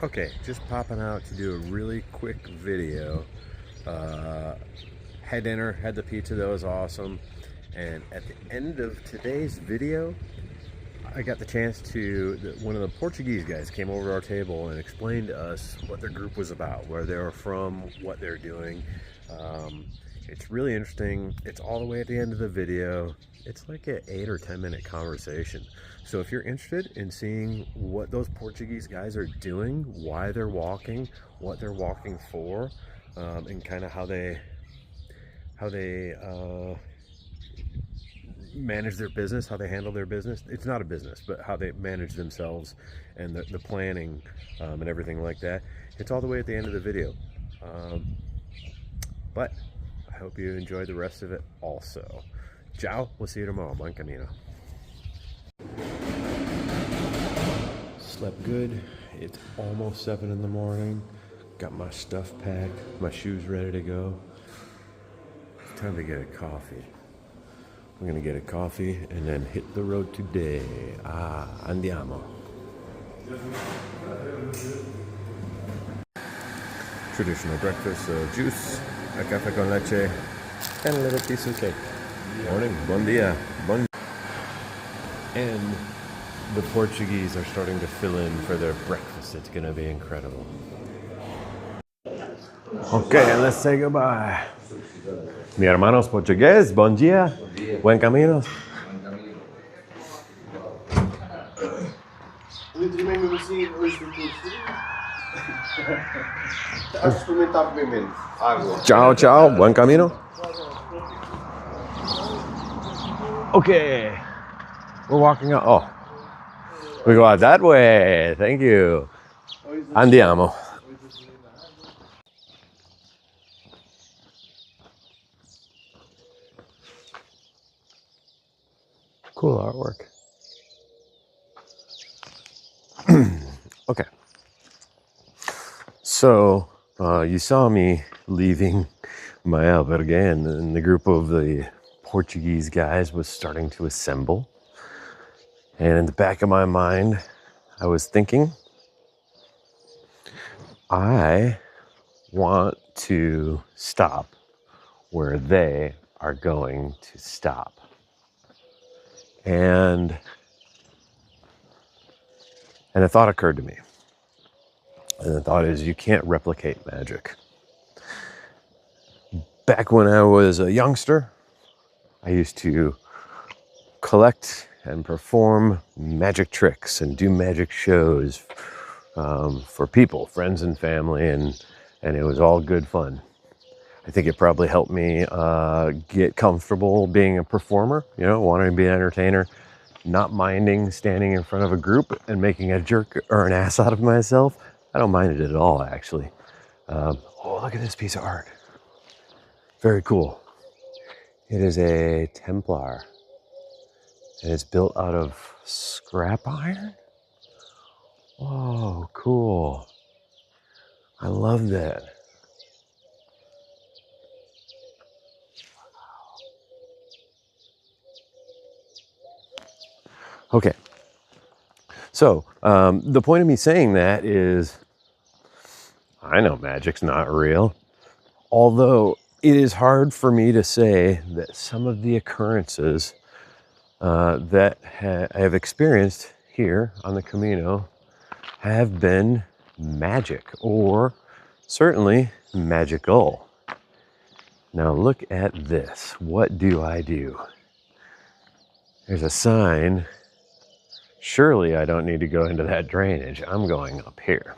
Okay, just popping out to do a really quick video. Had dinner, had the pizza, that was awesome. And at the end of today's video, I got the chance to, one of the Portuguese guys came over to our table and explained to us what their group was about, where they were from, what they're doing. It's really interesting. It's all the way at the end of the video. It's like an 8 or 10 minute conversation. So if you're interested in seeing what those Portuguese guys are doing, why they're walking, what they're walking for, and kind of how they manage their business, how they handle their business. It's not a business, but how they manage themselves and the planning and everything like that. It's all the way at the end of the video. But I hope you enjoy the rest of it also. Ciao, we'll see you tomorrow. Buen camino. Slept good. It's almost 7 in the morning. Got my stuff packed, my shoes ready to go. It's time to get a coffee. We're gonna get a coffee and then hit the road today. Andiamo. Traditional breakfast, juice, a café con leche, and a little piece of cake. Morning, bon dia, bon. And the Portuguese are starting to fill in for their breakfast. It's gonna be incredible. Okay, let's say goodbye. Mi hermanos Portuguese, bon dia, buen camino. Ciao, ciao, buen camino. Okay, we're walking out. Oh, we go out that way. Thank you. Andiamo. Cool artwork. Okay. So you saw me leaving my albergue, and the group of the Portuguese guys was starting to assemble. And in the back of my mind, I was thinking, I want to stop where they are going to stop. And a thought occurred to me. And the thought is, you can't replicate magic. Back when I was a youngster, I used to collect and perform magic tricks and do magic shows for people, friends and family, and it was all good fun. I think it probably helped me get comfortable being a performer, wanting to be an entertainer, not minding standing in front of a group and making a jerk or an ass out of myself. I don't mind it at all, actually. Oh, look at this piece of art. Very cool. It is a Templar, and it's built out of scrap iron. Oh, cool. I love that. Okay, so the point of me saying that is, I know magic's not real, although it is hard for me to say that some of the occurrences that I have experienced here on the Camino have been magic, or certainly magical. Now look at this. What do I do? There's a sign. Surely I don't need to go into that drainage. I'm going up here.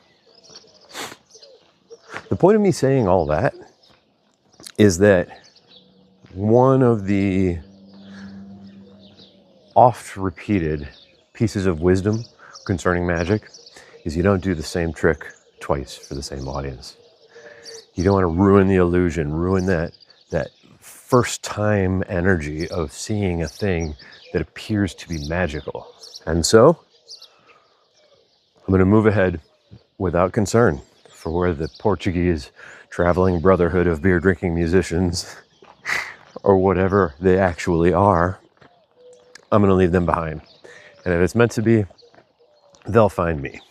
The point of me saying all that is that one of the oft repeated pieces of wisdom concerning magic is you don't do the same trick twice for the same audience. You don't want to ruin the illusion, ruin that first time energy of seeing a thing that appears to be magical. And so I'm going to move ahead without concern for where the Portuguese traveling brotherhood of beer drinking musicians, or whatever they actually are, I'm going to leave them behind. And if it's meant to be, they'll find me.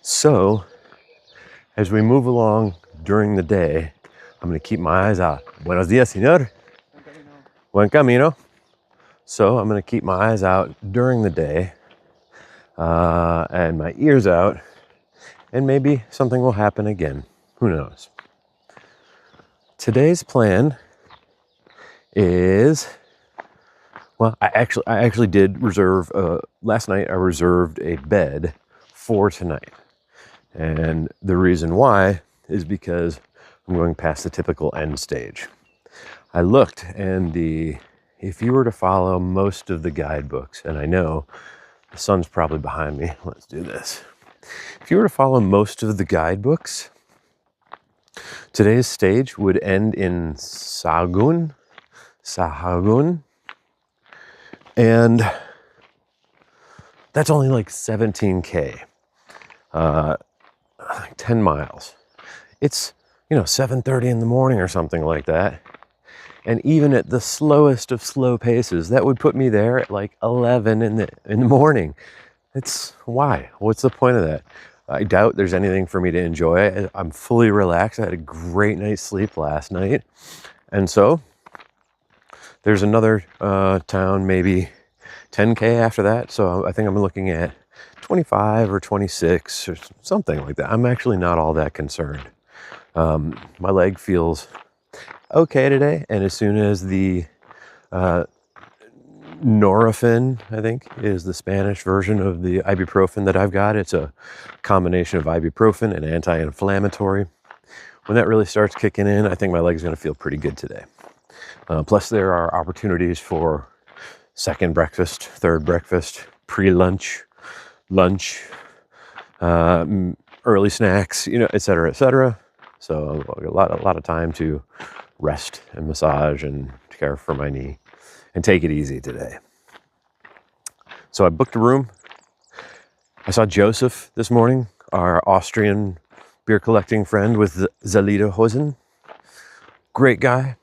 So as we move along during the day, I'm going to keep my eyes out. Buenos dias, señor. Buen camino. So I'm going to keep my eyes out during the day and my ears out, and maybe something will happen again. Who knows? Today's plan is, well, I actually did reserve, last night I reserved a bed for tonight. And the reason why is because I'm going past the typical end stage. I looked, and if you were to follow most of the guidebooks, and I know the sun's probably behind me, let's do this. If you were to follow most of the guidebooks, today's stage would end in Sahagún, and that's only like 17K, like 10 miles. It's, 7:30 in the morning or something like that. And even at the slowest of slow paces, that would put me there at like 11 in the morning. It's why? What's the point of that? I doubt there's anything for me to enjoy. I'm fully relaxed. I had a great night's sleep last night. And so there's another town, maybe 10K after that. So I think I'm looking at 25 or 26 or something like that. I'm actually not all that concerned. My leg feels okay today. And as soon as the Nurofen, I think, is the Spanish version of the ibuprofen that I've got. It's a combination of ibuprofen and anti-inflammatory. When that really starts kicking in, I think my leg's going to feel pretty good today. Plus, there are opportunities for second breakfast, third breakfast, pre-lunch, lunch, early snacks, et cetera, et cetera. So a lot of time to rest and massage and care for my knee and take it easy today. So I booked a room. I saw Joseph this morning, our Austrian beer collecting friend with Zalida. Great guy.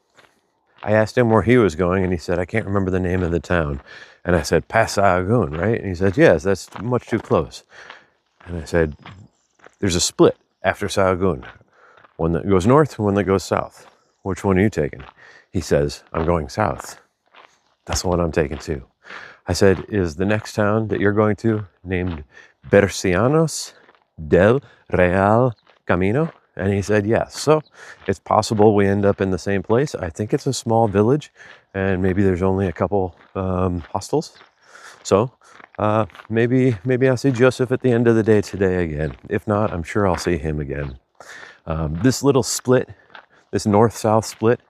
I asked him where he was going, and he said, I can't remember the name of the town. And I said, past Sahagún, right? And he said, yes, that's much too close. And I said, there's a split after Sahagún. One that goes north and one that goes south. Which one are you taking? He says, I'm going south. That's the one I'm taking too. I said, is the next town that you're going to named Bercianos del Real Camino? And he said, yes. So it's possible we end up in the same place. I think it's a small village, and maybe there's only a couple hostels. So maybe I'll see Joseph at the end of the day today again. If not, I'm sure I'll see him again. This little split, this north-south split,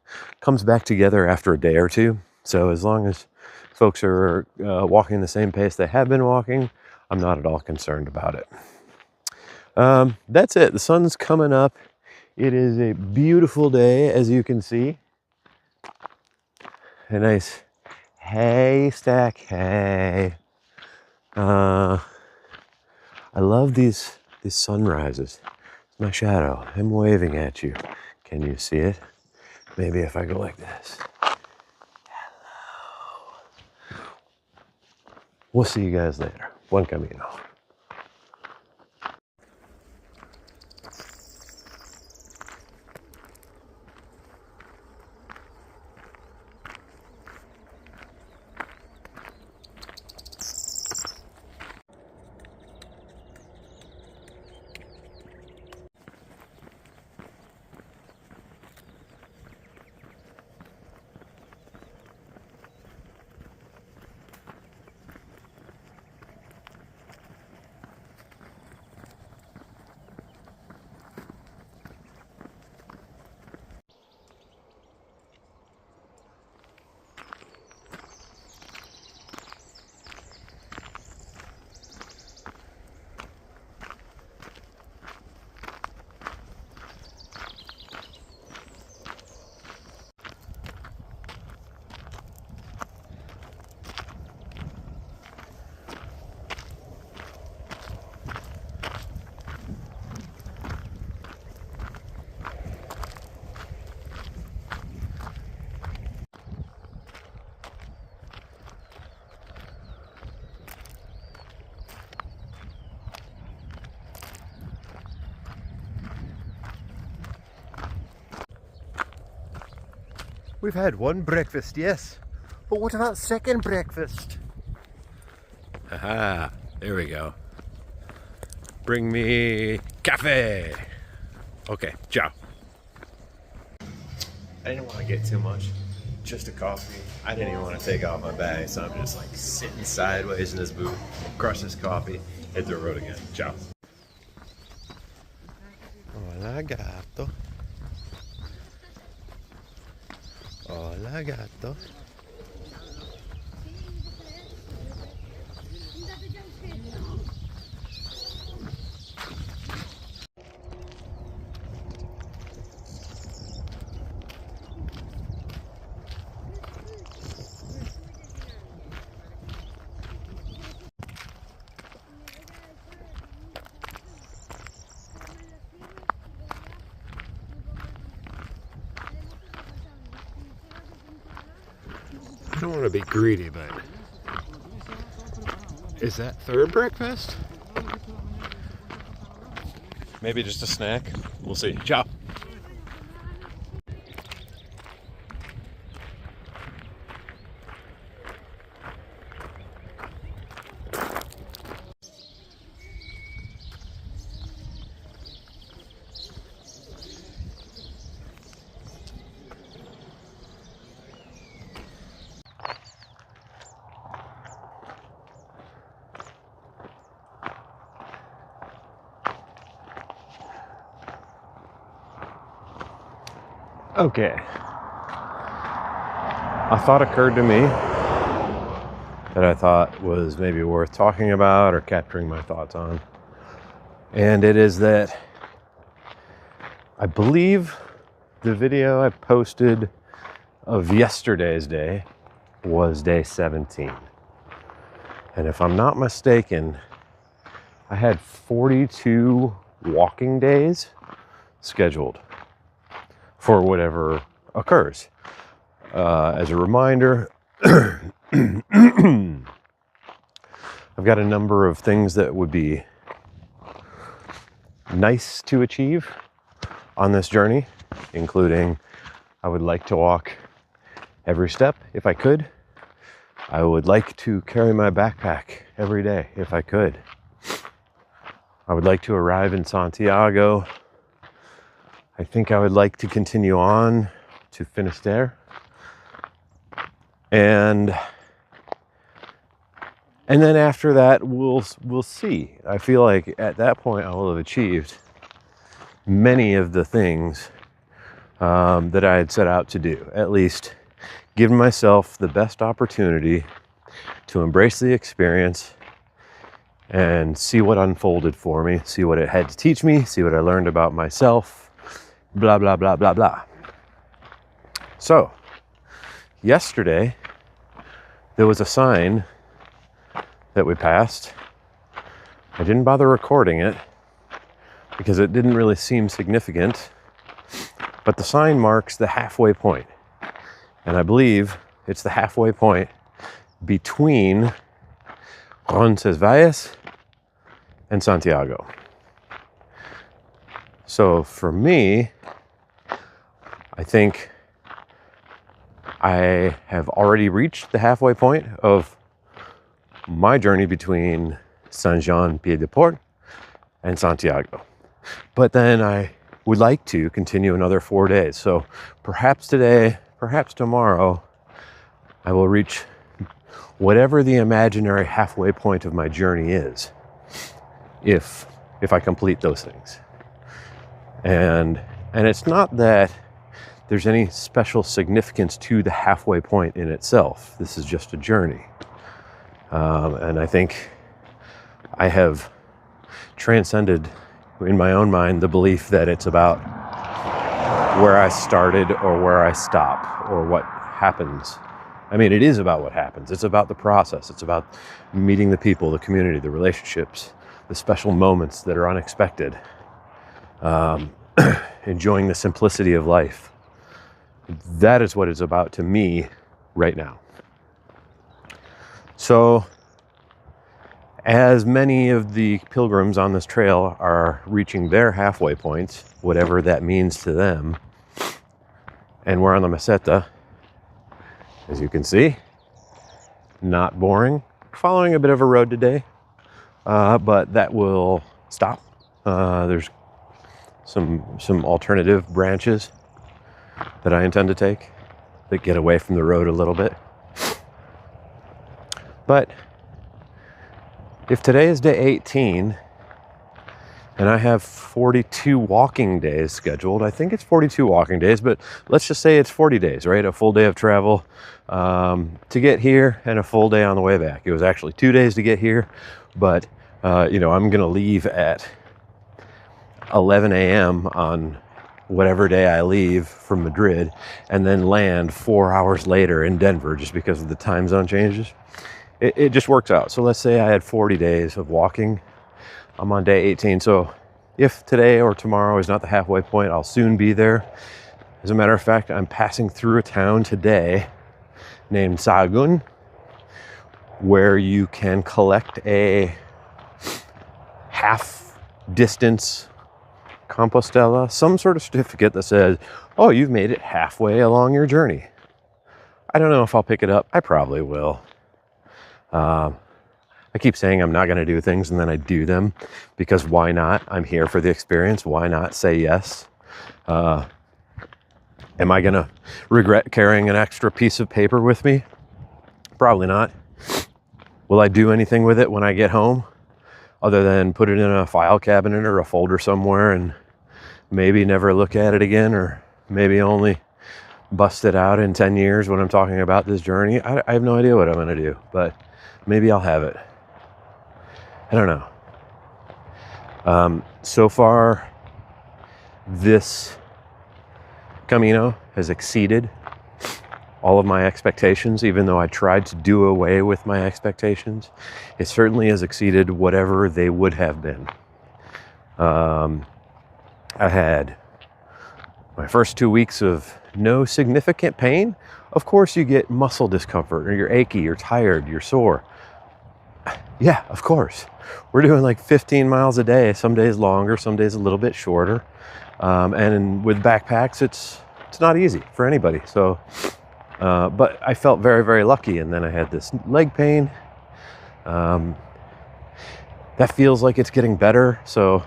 comes back together after a day or two. So as long as folks are walking the same pace they have been walking, I'm not at all concerned about it. That's it. The sun's coming up. It is a beautiful day, as you can see. A nice haystack hay. I love these sunrises. It's my shadow. I'm waving at you. Can you see it? Maybe if I go like this. We'll see you guys later. Buen camino. We've had one breakfast, yes. But what about second breakfast? Aha, there we go. Bring me cafe. Okay, ciao. I didn't want to get too much. Just a coffee. I didn't even want to take off my bag, so I'm just like sitting sideways in this booth, crush this coffee, hit the road again. Ciao. Hola gatto. Hola gatto. I don't want to be greedy, but is that third breakfast? Maybe just a snack. We'll see. Ciao. Okay. A thought occurred to me that I thought was maybe worth talking about or capturing my thoughts on. And it is that I believe the video I posted of yesterday's day was day 17. And if I'm not mistaken, I had 42 walking days scheduled for whatever occurs. As a reminder, I've got a number of things that would be nice to achieve on this journey, including I would like to walk every step if I could. I would like to carry my backpack every day if I could. I would like to arrive in Santiago. I think I would like to continue on to Finisterre. And then after that, we'll see. I feel like at that point I will have achieved many of the things that I had set out to do. At least given myself the best opportunity to embrace the experience and see what unfolded for me, see what it had to teach me, see what I learned about myself. Blah, blah, blah, blah, blah. So, yesterday, there was a sign that we passed. I didn't bother recording it because it didn't really seem significant, but the sign marks the halfway point. And I believe it's the halfway point between Roncesvalles and Santiago. So for me, I think I have already reached the halfway point of my journey between Saint-Jean-Pied-de-Port and Santiago. But then I would like to continue another 4 days. So perhaps today, perhaps tomorrow, I will reach whatever the imaginary halfway point of my journey is, if I complete those things. And it's not that there's any special significance to the halfway point in itself. This is just a journey. And I think I have transcended in my own mind the belief that it's about where I started or where I stop or what happens. I mean, it is about what happens. It's about the process. It's about meeting the people, the community, the relationships, the special moments that are unexpected. Enjoying the simplicity of life. That is what it's about to me right now. So, as many of the pilgrims on this trail are reaching their halfway points, whatever that means to them, and we're on the Meseta, As you can see, not boring. Following a bit of a road today, but that will stop. There's some alternative branches that I intend to take that get away from the road a little bit. But if today is day 18 and I have 42 walking days scheduled, I think it's 42 walking days, but let's just say it's 40 days, right? A full day of travel to get here and a full day on the way back. It was actually 2 days to get here, but I'm going to leave at 11 a.m. on whatever day I leave from Madrid, and then land 4 hours later in Denver just because of the time zone changes. It just works out. So let's say I had 40 days of walking. I'm on day 18. So if today or tomorrow is not the halfway point, I'll soon be there. As a matter of fact, I'm passing through a town today named Sahagún, where you can collect a half distance Compostela, some sort of certificate that says, oh, you've made it halfway along your journey. I don't know if I'll pick it up. I probably will. I keep saying I'm not going to do things, and then I do them because why not? I'm here for the experience. Why not say yes? Am I going to regret carrying an extra piece of paper with me? Probably not. Will I do anything with it when I get home other than put it in a file cabinet or a folder somewhere and maybe never look at it again, or maybe only bust it out in 10 years when I'm talking about this journey? I have no idea what I'm going to do, but maybe I'll have it. I don't know. So far, this Camino has exceeded all of my expectations, even though I tried to do away with my expectations. It certainly has exceeded whatever they would have been. I had my first 2 weeks of no significant pain. Of course you get muscle discomfort, or you're achy, you're tired, you're sore. Yeah, of course. We're doing like 15 miles a day, some days longer, some days a little bit shorter. And with backpacks, it's not easy for anybody. So, but I felt very, very lucky. And then I had this leg pain. That feels like it's getting better. So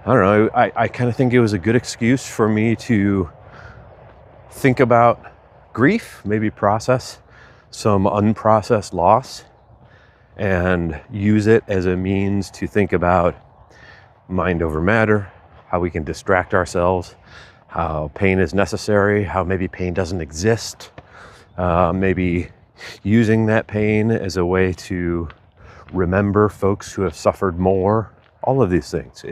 I don't know. I kind of think it was a good excuse for me to think about grief, maybe process some unprocessed loss, and use it as a means to think about mind over matter, how we can distract ourselves, how pain is necessary, how maybe pain doesn't exist, maybe using that pain as a way to remember folks who have suffered more, all of these things.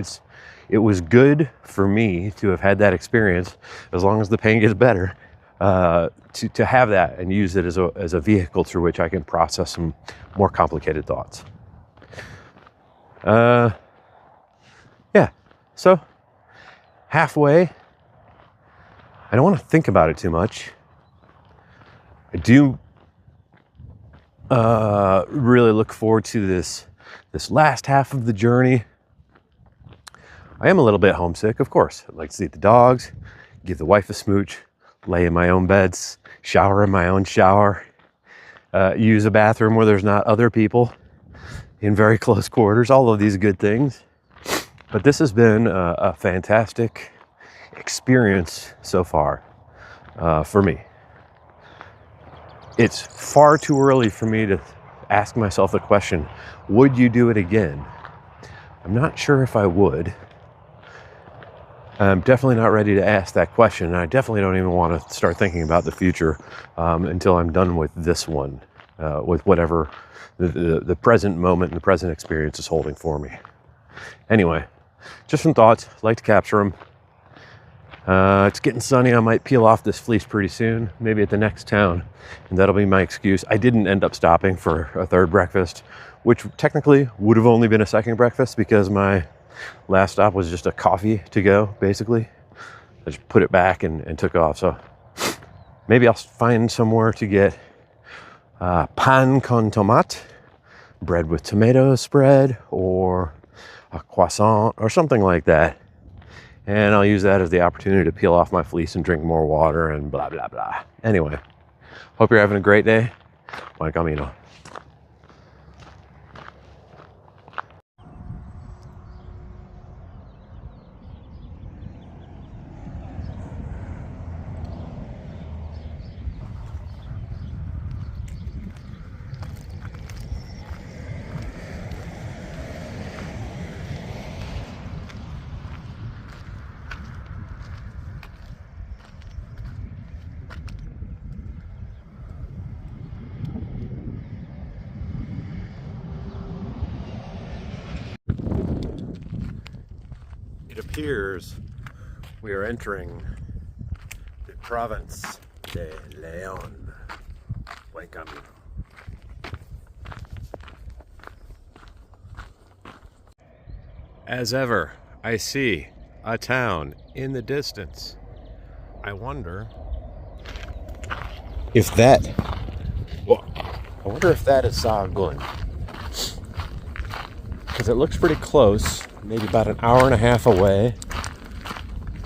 It was good for me to have had that experience, as long as the pain gets better, to have that and use it as a vehicle through which I can process some more complicated thoughts. Yeah, so halfway, I don't want to think about it too much. I do really look forward to this last half of the journey. I am a little bit homesick, of course. I'd like to see the dogs, give the wife a smooch, lay in my own beds, shower in my own shower, use a bathroom where there's not other people in very close quarters, all of these good things. But this has been a fantastic experience so far for me. It's far too early for me to ask myself the question, would you do it again? I'm not sure if I would. I'm definitely not ready to ask that question. And I definitely don't even want to start thinking about the future until I'm done with this one, with whatever the present moment and the present experience is holding for me. Anyway, just some thoughts. I'd like to capture them. It's getting sunny. I might peel off this fleece pretty soon, maybe at the next town, and that'll be my excuse. I didn't end up stopping for a third breakfast, which technically would have only been a second breakfast because my last stop was just a coffee to go, basically. I just put it back and took off. So maybe I'll find somewhere to get pan con tomate, bread with tomato spread, or a croissant or something like that. And I'll use that as the opportunity to peel off my fleece and drink more water and blah, blah, blah. Anyway, Hope you're having a great day. Buen camino. It appears we are entering the province de León. Buen camino. As ever, I see a town in the distance. I wonder if that is Sahagún. Because it looks pretty close, maybe about an hour and a half away.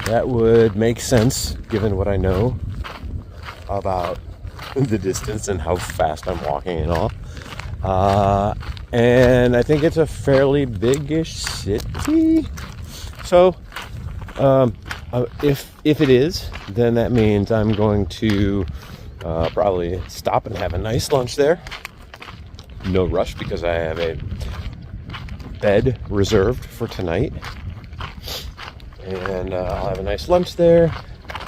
That would make sense given what I know about the distance and how fast I'm walking and all. And I think it's a fairly big-ish city. So if it is, then that means I'm going to probably stop and have a nice lunch there. No rush because I have a bed reserved for tonight, and I'll have a nice lunch there.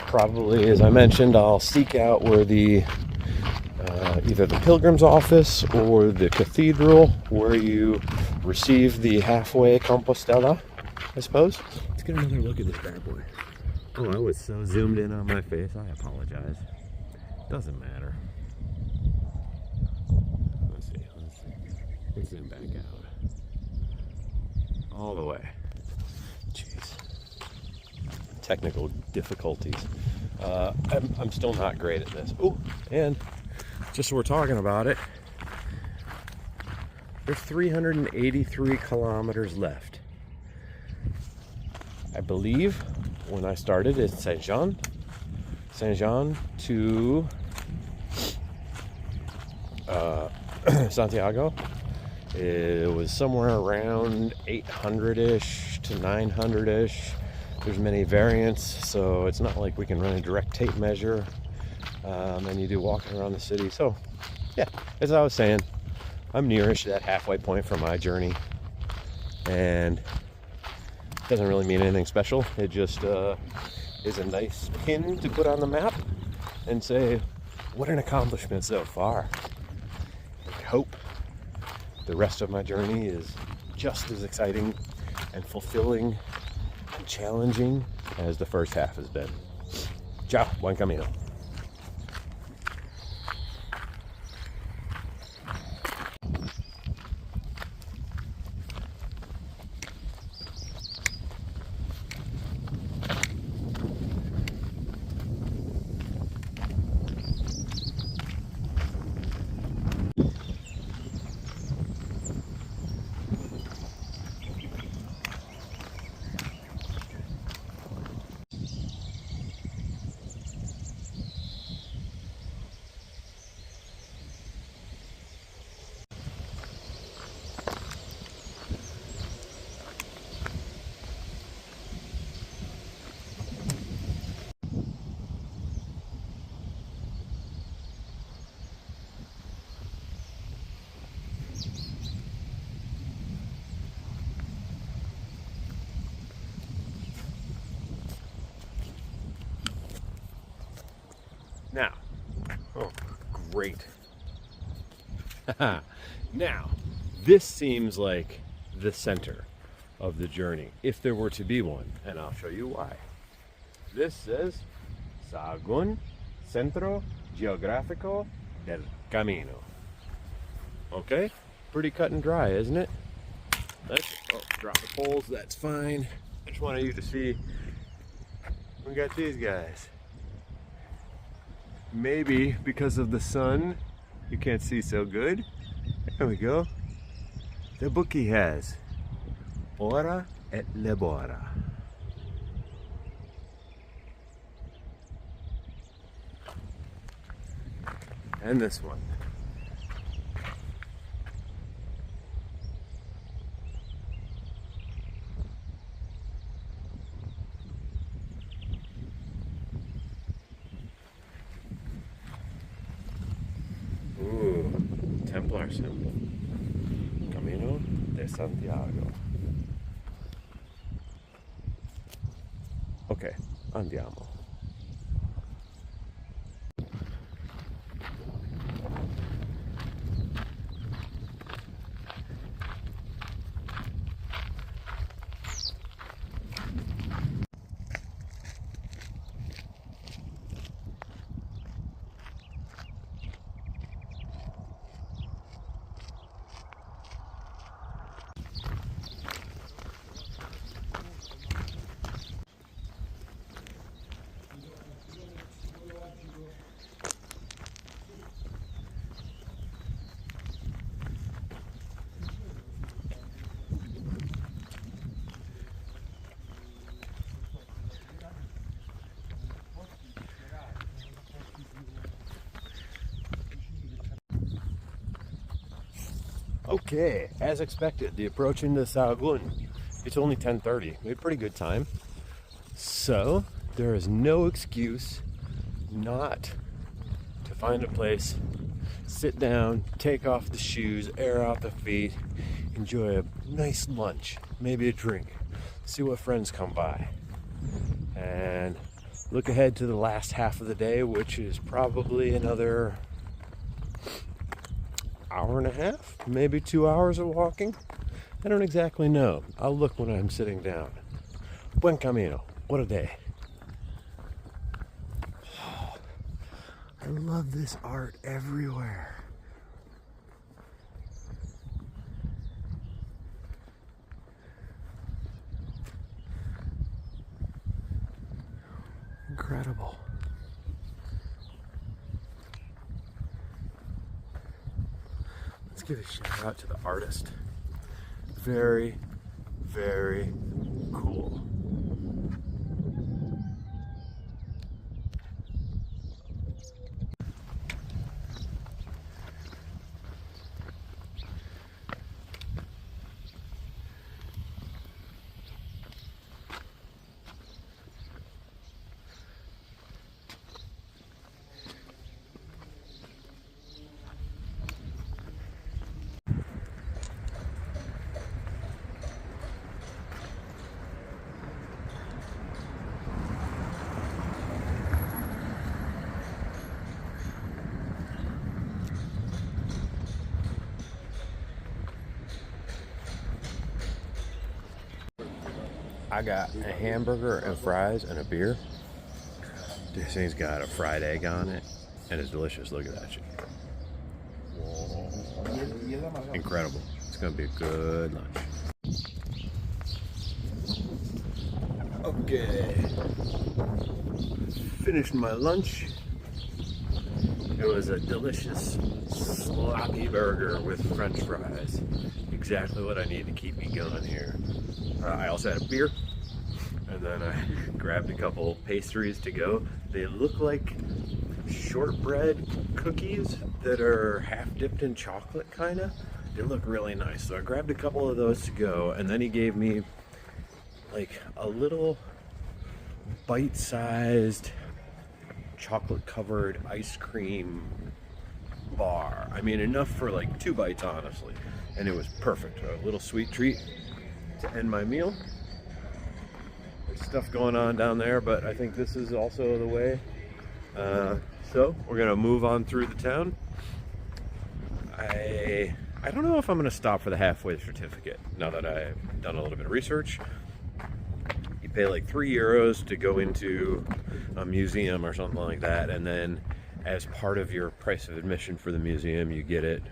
Probably, as I mentioned, I'll seek out where the either the pilgrim's office or the cathedral where you receive the halfway Compostela, I suppose. Let's get another look at this bad boy. Oh, I was so zoomed in on my face. I apologize. Doesn't matter. Let's see. Let's zoom back out. All the way. Jeez. Technical difficulties. I'm still not great at this. Oh, and just so we're talking about it, there's 383 kilometers left. I believe when I started it's Saint-Jean to Santiago. It was somewhere around 800-ish to 900-ish. There's many variants, so it's not like we can run a direct tape measure and you do walking around the city. So yeah, as I was saying, I'm nearish that halfway point for my journey, and it doesn't really mean anything special. It just is a nice pin to put on the map and say, what an accomplishment so far. I hope the rest of my journey is just as exciting and fulfilling and challenging as the first half has been. Ciao, buen camino. Now, oh, great. Now, this seems like the center of the journey, if there were to be one, and I'll show you why. This says Sahagún, Centro Geográfico del Camino. Okay, pretty cut and dry, isn't it? Drop the poles, that's fine. I just wanted you to see, we got these guys. Maybe because of the sun, you can't see so good. There we go. The book he has. Ora et labora. And this one. Ooh, Templar symbol. Camino de Santiago. Ok, andiamo. Okay, as expected, the approaching the Sahagún. It's only 10:30. We had a pretty good time. So, there is no excuse not to find a place, sit down, take off the shoes, air out the feet, enjoy a nice lunch, maybe a drink, see what friends come by, and look ahead to the last half of the day, which is probably another hour and a half, maybe 2 hours of walking. I don't exactly know. I'll look when I'm sitting down. Buen camino. What a day. Oh, I love this art everywhere. Incredible. Let's give a shout out to the artist. Very, very cool. I got a hamburger and fries and a beer. This thing's got a fried egg on it and it's delicious. Look at that shit. Incredible. It's gonna be a good lunch. Okay. Finished my lunch. It was a delicious sloppy burger with french fries. Exactly what I need to keep me going here. I also had a beer, and then I grabbed a couple pastries to go. They look like shortbread cookies that are half dipped in chocolate, kind of. They look really nice. So I grabbed a couple of those to go, and then he gave me like a little bite-sized chocolate covered ice cream bar. I mean, enough for like 2 bites, honestly. And it was perfect. A little sweet treat to end my meal. There's stuff going on down there, but I think this is also the way. So we're gonna move on through the town. I don't know if I'm gonna stop for the halfway certificate now that I've done a little bit of research. You pay like €3 to go into a museum or something like that, and then as part of your price of admission for the museum, you get it.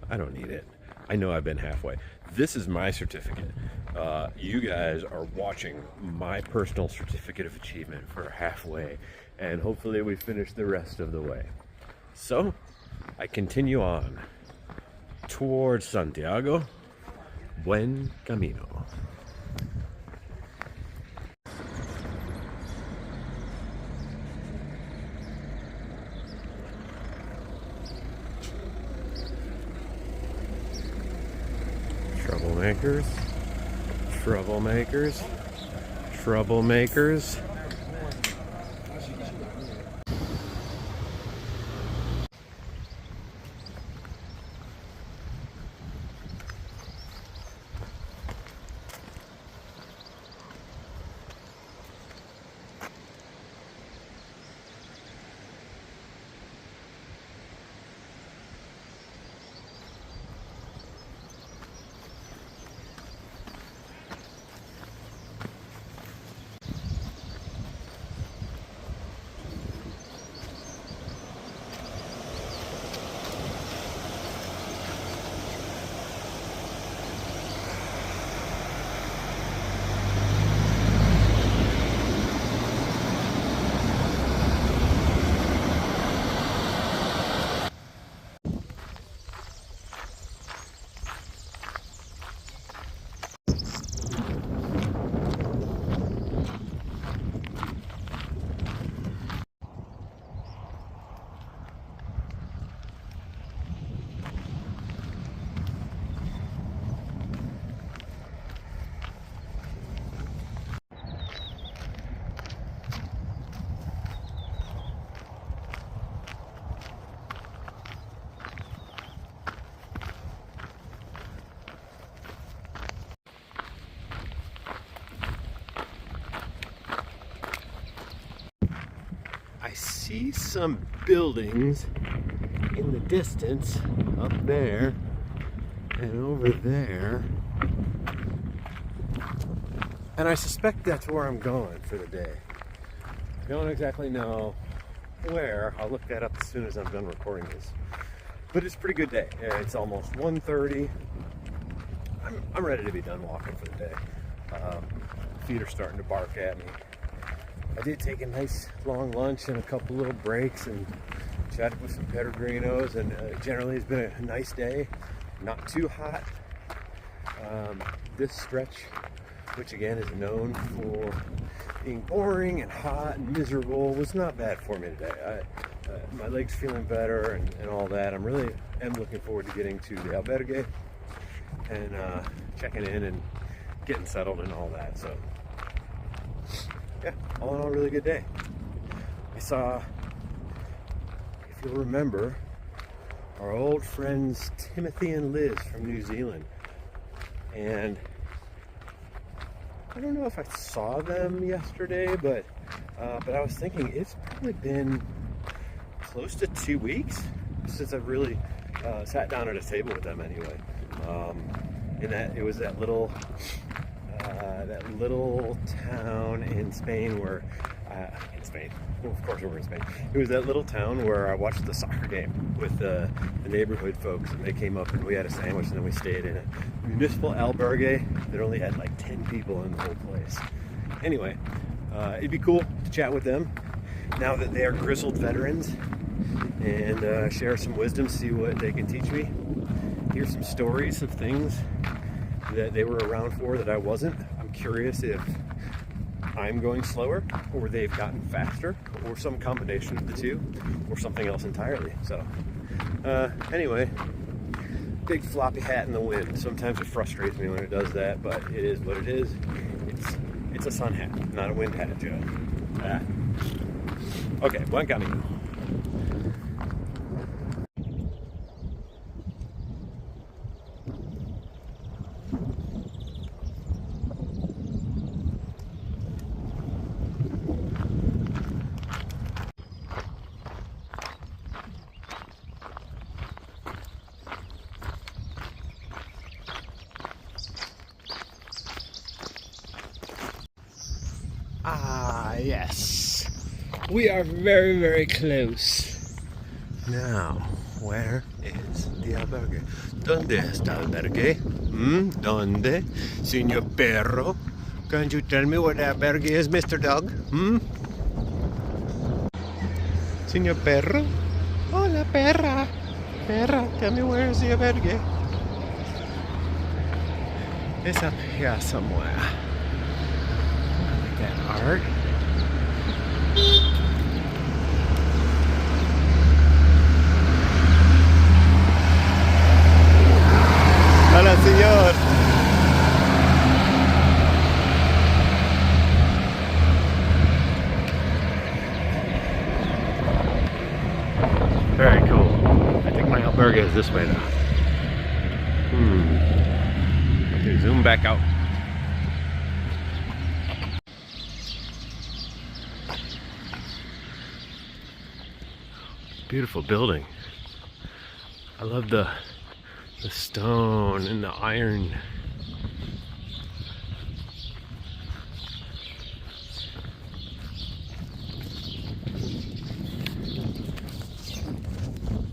I don't need it. I know I've been halfway. This is my certificate. You guys are watching my personal certificate of achievement for halfway, and hopefully we finish the rest of the way. So, I continue on towards Santiago. Buen camino. Troublemakers. Troublemakers. Troublemakers. I see some buildings in the distance up there and over there, and I suspect that's where I'm going for the day. I don't exactly know where. I'll look that up as soon as I'm done recording this, but it's a pretty good day. It's almost 1:30. I'm ready to be done walking for the day. Feet are starting to bark at me. I did take a nice long lunch and a couple little breaks and chatted with some Pellegrinos, and generally it's been a nice day. Not too hot. This stretch, which again is known for being boring and hot and miserable, was not bad for me today. My legs feeling better and all that. I'm really looking forward to getting to the albergue and checking in and getting settled and all that. So yeah, all in all, a really good day. I saw, if you'll remember, our old friends Timothy and Liz from New Zealand. And I don't know if I saw them yesterday, but I was thinking it's probably been close to 2 weeks since I've really sat down at a table with them anyway. And that it was that little town in Spain where, in Spain, well, of course we're in Spain. It was that little town where I watched the soccer game with the neighborhood folks, and they came up and we had a sandwich, and then we stayed in a municipal albergue that only had like 10 people in the whole place. Anyway, it'd be cool to chat with them now that they are grizzled veterans and share some wisdom, see what they can teach me, hear some stories of things that they were around for that I wasn't. I'm curious if I'm going slower, or they've gotten faster, or some combination of the two, or something else entirely. So anyway, big floppy hat in the wind. Sometimes it frustrates me when it does that, but it is what it is. It's a sun hat, not a wind hat, Joe. Okay, buen camino. Ah, yes. We are very, very close. Now, where is the albergue? ¿Dónde está el albergue? ¿Dónde? Señor Perro? Can you tell me where the albergue is, Mr. Dog? Señor Perro? Hola, perra. Perra, tell me where is the albergue? It's up here somewhere. That art. Hola, señor. this way now? Okay, zoom back out. Beautiful building. I love the stone and the iron.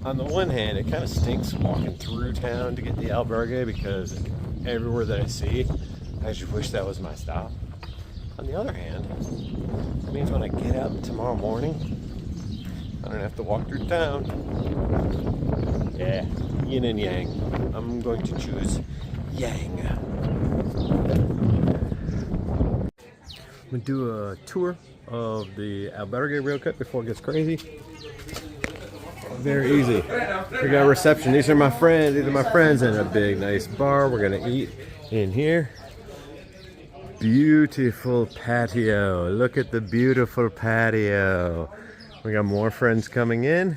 On the one hand, it kind of stinks walking through town to get the albergue because everywhere that I see, I just wish that was my stop. On the other hand, it means when I get up tomorrow morning, I don't have to walk through town. Yeah, yin and yang. I'm going to choose yang. I'm gonna do a tour of the albergue real quick before it gets crazy. Very easy. We got a reception. These are my friends. These are my friends in a big, nice bar. We're gonna eat in here. Beautiful patio. Look at the beautiful patio. We got more friends coming in.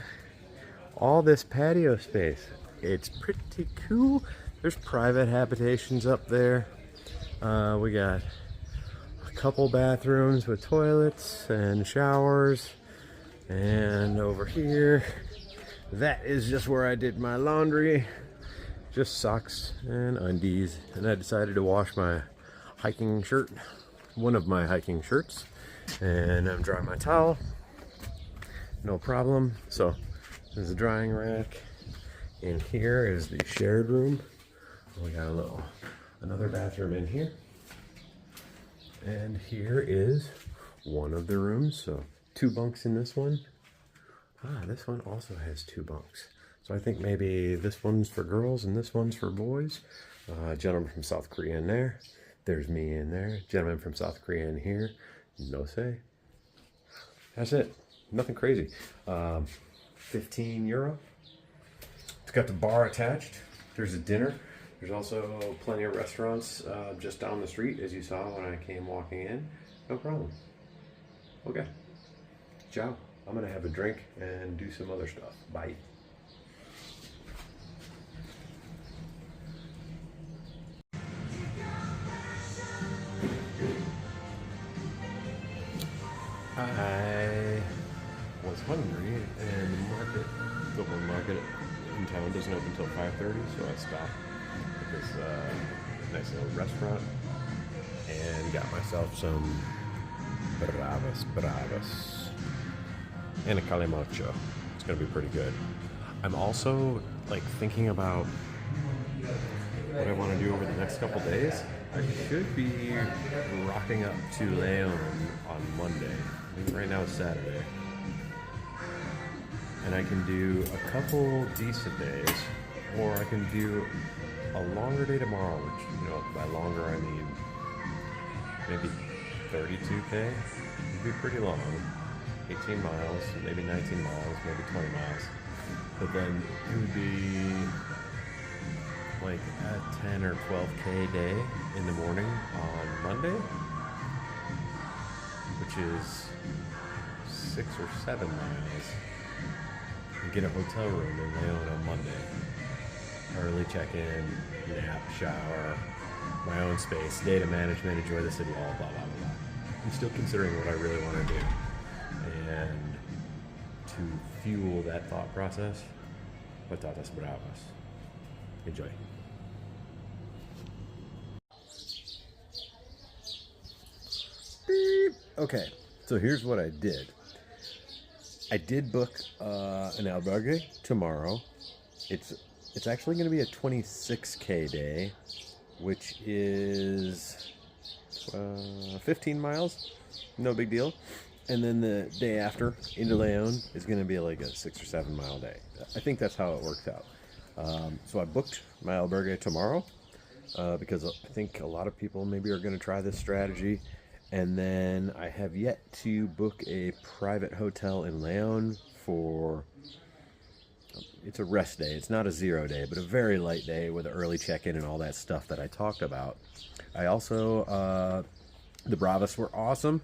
All this patio space. It's pretty cool. There's private habitations up there. We got a couple bathrooms with toilets and showers. And over here, that is just where I did my laundry. Just socks and undies. And I decided to wash my hiking shirt, one of my hiking shirts. And I'm drying my towel. No problem. So there's a drying rack. In here is the shared room. We got another bathroom in here. And here is one of the rooms. So 2 bunks in this one. This one also has 2 bunks. So I think maybe this one's for girls and this one's for boys. Gentleman from South Korea in there. There's me in there. Gentleman from South Korea in here. No say. That's it. Nothing crazy. 15 euro. It's got the bar attached. There's a dinner. There's also plenty of restaurants just down the street, as you saw when I came walking in. No problem. Okay. Ciao. I'm gonna have a drink and do some other stuff. Bye. I was hungry and the local market in town doesn't open until 5:30, so I stopped at this nice little restaurant and got myself some bravas. And a calimocho. It's gonna be pretty good. I'm also thinking about what I want to do over the next couple days. I should be rocking up to Leon on Monday. I think right now it's Saturday. And I can do a couple decent days, or I can do a longer day tomorrow, which, by longer I mean maybe 32K. It'd be pretty long. 18 miles, maybe 19 miles, maybe 20 miles. But then it would be a 10 or 12K day in the morning on Monday, which is 6 or 7 miles. And get a hotel room in Leon on Monday. Early check-in, nap, shower, my own space, data management, enjoy the city, all blah, blah, blah. I'm still considering what I really want to do. And to fuel that thought process, patatas bravas. Enjoy. Beep. Okay, so here's what I did. I did book an albergue tomorrow. It's actually going to be a 26K day, which is 15 miles. No big deal. And then the day after, into Leon, is going to be a 6 or 7 mile day. I think that's how it works out. So I booked my albergue tomorrow because I think a lot of people maybe are going to try this strategy. And then I have yet to book a private hotel in Leon for, it's a rest day. It's not a 0 day, but a very light day with an early check-in and all that stuff that I talked about. I also, the bravas were awesome.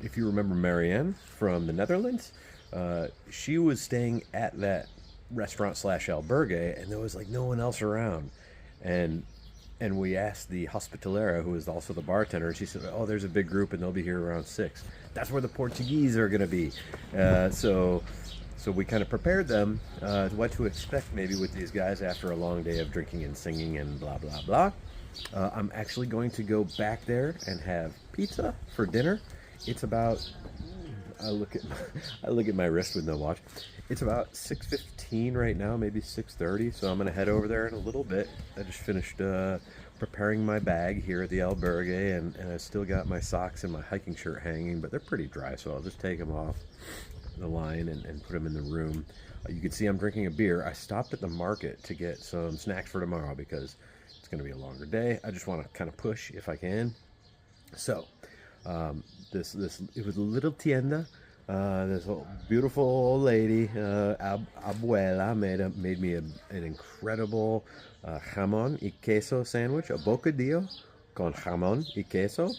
If you remember Marianne from the Netherlands, she was staying at that restaurant / albergue, and there was like no one else around. And we asked the hospitalera, who was also the bartender, and she said, "Oh, there's a big group, and they'll be here around 6. That's where the Portuguese are going to be." So we kind of prepared them what to expect maybe with these guys after a long day of drinking and singing and blah blah blah. I'm actually going to go back there and have pizza for dinner. It's about I look at my wrist with no watch. It's about 6:15 right now, maybe 6:30. So I'm gonna head over there in a little bit. I just finished preparing my bag here at the albergue, and I still got my socks and my hiking shirt hanging, but they're pretty dry, so I'll just take them off the line and put them in the room. You can see I'm drinking a beer. I stopped at the market to get some snacks for tomorrow because it's going to be a longer day. I just want to kind of push if I can. So this it was a little tienda. This beautiful old lady, abuela, made me an incredible jamón y queso sandwich, a bocadillo con jamón y queso.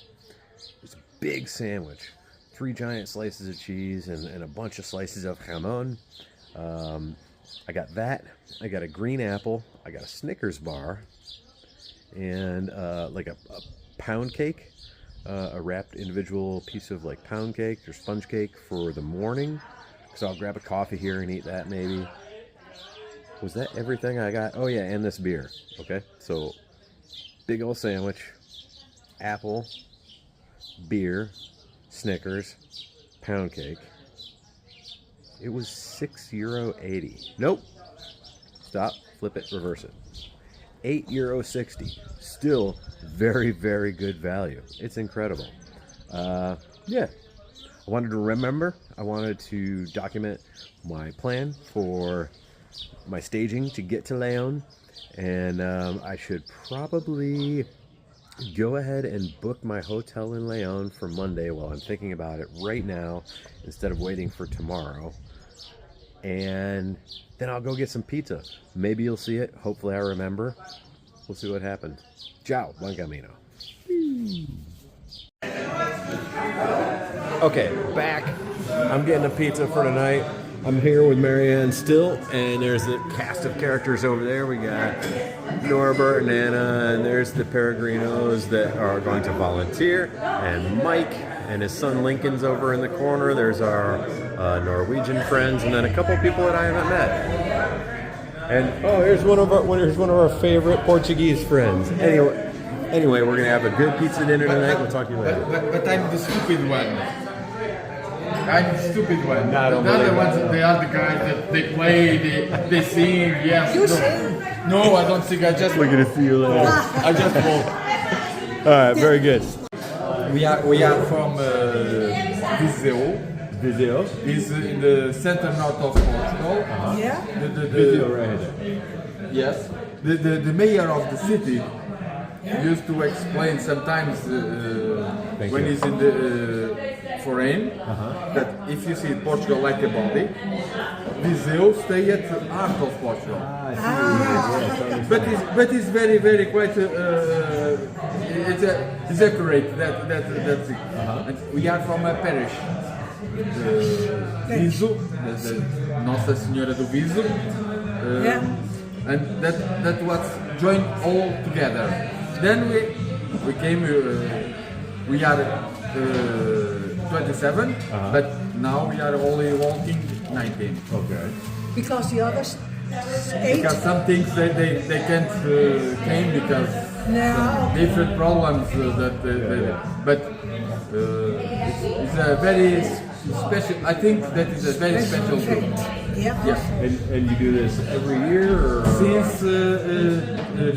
It's a big sandwich. 3 giant slices of cheese and a bunch of slices of jamón. I got that. I got a green apple. I got a Snickers bar, and like a pound cake, a wrapped individual piece of like pound cake or sponge cake for the morning. So I'll grab a coffee here and eat that maybe. Was that everything I got? Oh yeah, and this beer. Okay, so big old sandwich, apple, beer, Snickers, pound cake. It was €6.80. Nope. Stop, flip it, reverse it. €8.60. Still very, very good value. It's incredible. Yeah. I wanted to remember. I wanted to document my plan for my staging to get to Leon. And I should probably go ahead and book my hotel in Leon for Monday while I'm thinking about it right now instead of waiting for tomorrow. And then I'll go get some pizza. Maybe you'll see it. Hopefully I remember. We'll see what happens. Ciao, buen camino. Okay, back. I'm getting a pizza for tonight. I'm here with Marianne still, and there's the cast of characters over there. We got Norbert and Anna, and there's the Peregrinos that are going to volunteer, and Mike and his son Lincoln's over in the corner. There's our Norwegian friends, and then a couple people that I haven't met. And oh, here's one of our favorite Portuguese friends. Anyway, we're gonna have a good pizza dinner tonight. We'll talk to you later. But I'm the stupid one. I'm the stupid one. Not the other ones, they are the guys that they play, they sing. Yes. You sing? No, I don't sing. I just We're gonna see you later. I just walk. All right, very good. We are from Viseu. Viseu. It's in the center north of Portugal. Yeah? Viseu right there. Yes. The mayor of the city used to explain sometimes when he's in the foreign that if you see Portugal like a body, Viseu stay at the heart of Portugal. But it's very, very quite it's accurate that's it. And we are from a parish, Viso, the Nossa Senhora do Viso, and that was joined all together. Then we came. We are 27, but now we are only walking 19. Okay. Because the others 8? Because some things they can't came because No. different problems but it's a very special. I think that is a very special thing. Yeah. Yes. And you do this every year, or? Since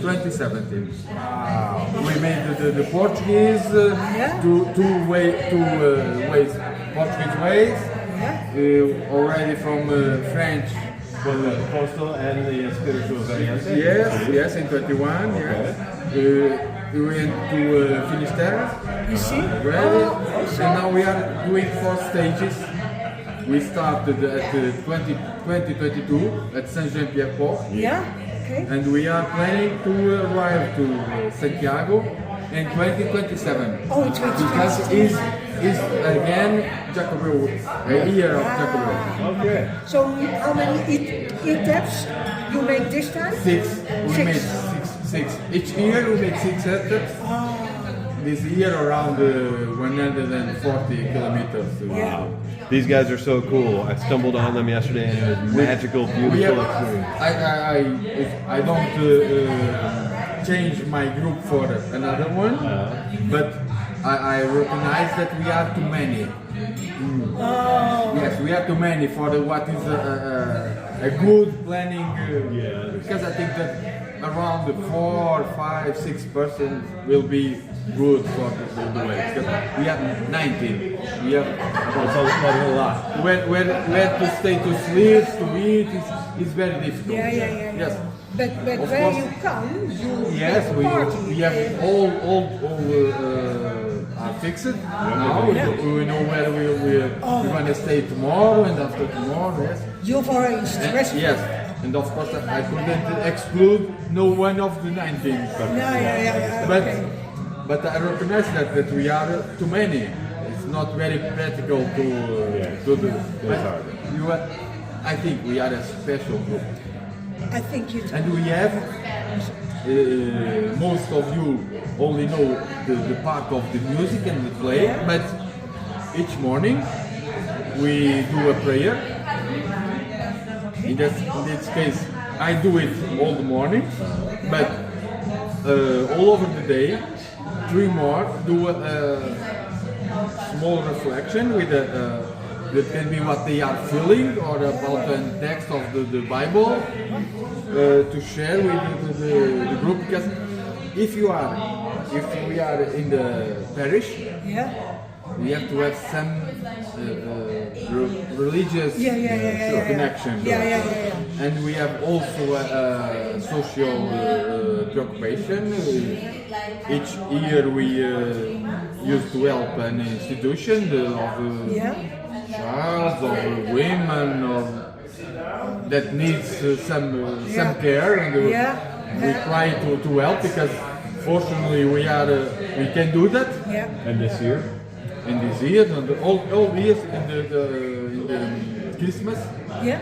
2017. Wow. We made the Portuguese two ways, Portuguese ways. Yeah. Already from French. Well, the postal and the spiritual variante? Yes, in 21. Okay. Yes. We went to Finisterre. You see? Ready? And now we are doing 4 stages. We started at 2022 at Saint-Jean-Pierre-Port. Yeah. Okay. And we are planning to arrive to Santiago in 2027. Oh, in Because 2027. is again Jacobel, a year of Jacobel. Okay. So how many etaps you make this time? Six. We Six. made six. Each year we make 6 etaps. This year around 140 kilometers. Yeah. These guys are so cool. I stumbled on them yesterday and it was magical, We beautiful have, experience. I don't change my group for another one, but I recognize that we are too many. Oh. Yes, we are too many for what is a good planning. Yeah. Because I think that around 4, 5, 6 persons will be good for the way. Because we have 19. We have That's a lot. where to stay to sleep, to eat is very difficult. Yeah. Yes. But Of when course. you come, you Yes, party. we have all are fixed now. Yeah. We know where we're gonna stay tomorrow and after tomorrow. Yes. You've arranged And, restaurant. yes. And of course I couldn't exclude no one of the 19. Yeah. But Okay. but I recognize that we are too many. It's not very practical to do. But hard. you are, I think we are a special group. I think you. And we have, most of you only know the part of the music and the play, but each morning we do a prayer. In this case, I do it all the morning, but all over the day, 3 more do a small reflection with that can be what they are feeling or about the text of the Bible to share with the group. Because if we are in the parish, Yeah. we have to have some religious connection. Yeah. And we have also a social preoccupation. Each year we used to help an institution of child or women or that needs some care, and we try to help because fortunately we can do that. Yeah. And this year? In this year, and all years in the Christmas, Yeah.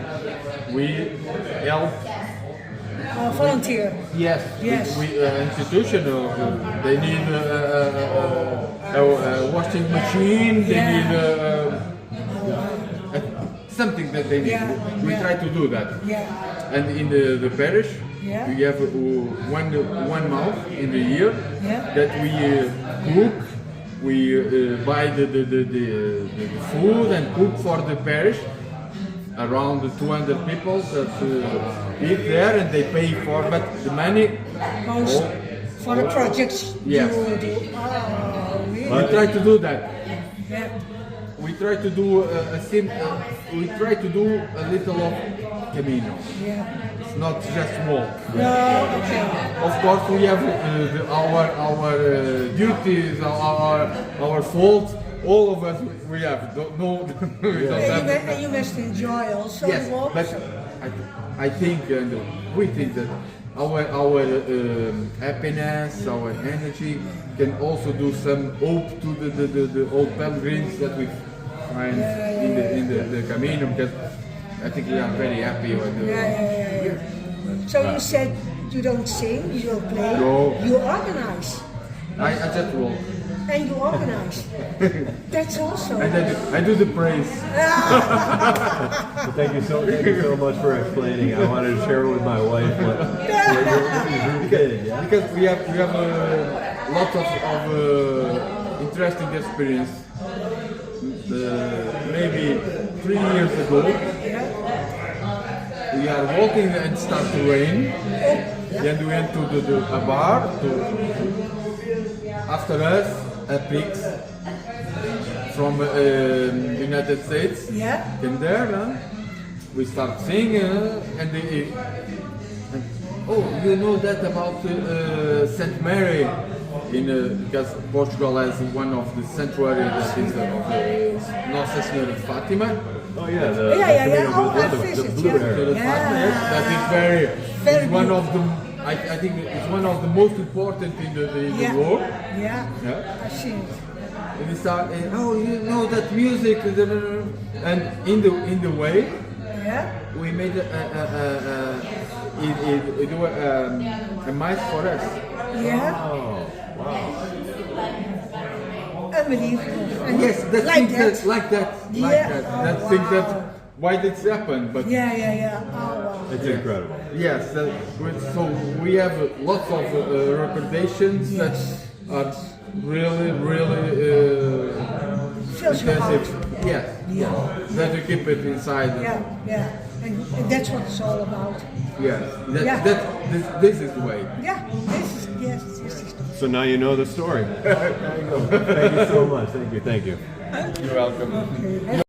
we help. Volunteer. Yes. Yes. We institution. They need a washing machine. They need something that they need. Yeah. We try to do that. Yeah. And in the parish, Yeah. we have one month in the year Yeah. that we cook. We buy the food and cook for the parish. Around 200 people that eat there, and they pay for. But the money Most for the projects Yes. you do. Oh, we really? try to do that. Yeah. We try to do we try to do a little of Camino. Yeah. It's not just walk. No, okay. Of course, we have our duties, our faults. All of us we have. No, we don't have. And you must enjoy also Yes, the walks. but I think and we think that our happiness, our energy can also do some hope to the old pilgrims that we find in the Camino, because I think we are very happy with the. Yeah. So you said you don't sing, you don't play, No. you organize. I just walk. And you organize. That's also. And then I do the praise. Well, thank you so much for explaining. I wanted to share with my wife what you did. Yeah? Because we have lots of interesting experience. Maybe 3 years ago, we are walking and it starts to rain. Then we went to a bar. After us, a pig from United States. Yeah. Came there. We start singing, and oh, you know that about Saint Mary, because Portugal has one of the sanctuaries that is of Nossa Senhora de Fatima. Oh yeah, Yeah. Camino Oh, I the visited. blueberry. That is very, Very it's one of the I think it's one of the most important in the Yeah. world. Yeah. Yeah. I see it. And we start, oh, you know that music, and in the way Yeah. we made a mice for us. Yeah. Oh, wow. Unbelievable. And Yes, that like thing that. like that, Yeah. that Oh, thing wow. that why did it happen? But Yeah, yeah, yeah. Oh, wow. It's incredible. yes, so we have lots of recordations Yes. that are really Feels your heart. intensive. Yes, Yeah. that you keep it inside. Yeah, yeah. And that's what it's all about. Yes, Yeah. this is the way. Yeah, this is. So now you know the story. Thank you so much. Thank you. You're welcome. Okay.